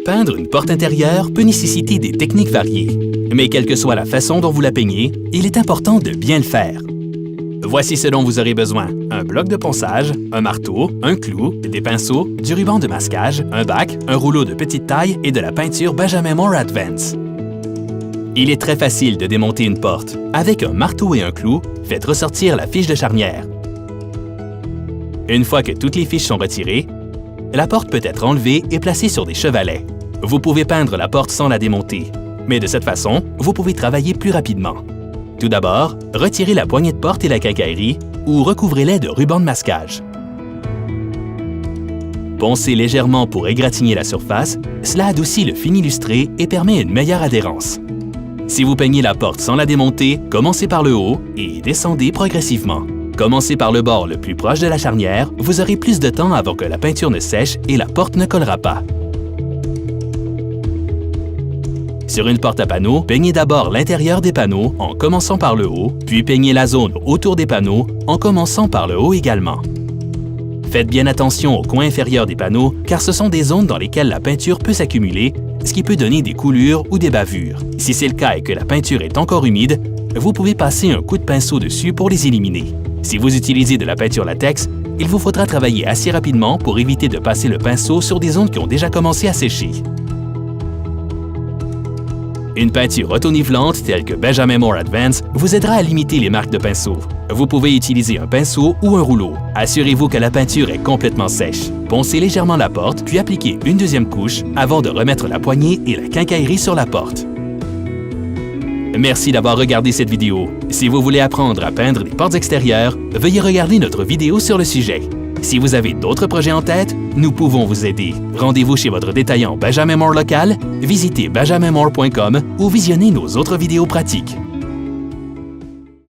Peindre une porte intérieure peut nécessiter des techniques variées, mais quelle que soit la façon dont vous la peignez, il est important de bien le faire. Voici ce dont vous aurez besoin. Un bloc de ponçage, un marteau, un clou, des pinceaux, du ruban de masquage, un bac, un rouleau de petite taille et de la peinture Benjamin Moore Advance. Il est très facile de démonter une porte. Avec un marteau et un clou, faites ressortir la fiche de charnière. Une fois que toutes les fiches sont retirées, la porte peut être enlevée et placée sur des chevalets. Vous pouvez peindre la porte sans la démonter, mais de cette façon, vous pouvez travailler plus rapidement. Tout d'abord, retirez la poignée de porte et la quincaillerie ou recouvrez-les de ruban de masquage. Poncez légèrement pour égratigner la surface, cela adoucit le fini lustré et permet une meilleure adhérence. Si vous peignez la porte sans la démonter, commencez par le haut et descendez progressivement. Commencez par le bord le plus proche de la charnière, vous aurez plus de temps avant que la peinture ne sèche et la porte ne collera pas. Sur une porte à panneaux, peignez d'abord l'intérieur des panneaux en commençant par le haut, puis peignez la zone autour des panneaux en commençant par le haut également. Faites bien attention aux coins inférieurs des panneaux car ce sont des zones dans lesquelles la peinture peut s'accumuler, ce qui peut donner des coulures ou des bavures. Si c'est le cas et que la peinture est encore humide, vous pouvez passer un coup de pinceau dessus pour les éliminer. Si vous utilisez de la peinture latex, il vous faudra travailler assez rapidement pour éviter de passer le pinceau sur des zones qui ont déjà commencé à sécher. Une peinture auto-nivelante telle que Benjamin Moore Advance vous aidera à limiter les marques de pinceau. Vous pouvez utiliser un pinceau ou un rouleau. Assurez-vous que la peinture est complètement sèche. Poncez légèrement la porte, puis appliquez une deuxième couche avant de remettre la poignée et la quincaillerie sur la porte. Merci d'avoir regardé cette vidéo. Si vous voulez apprendre à peindre des portes extérieures, veuillez regarder notre vidéo sur le sujet. Si vous avez d'autres projets en tête, nous pouvons vous aider. Rendez-vous chez votre détaillant Benjamin Moore local, visitez benjaminmoore.com ou visionnez nos autres vidéos pratiques.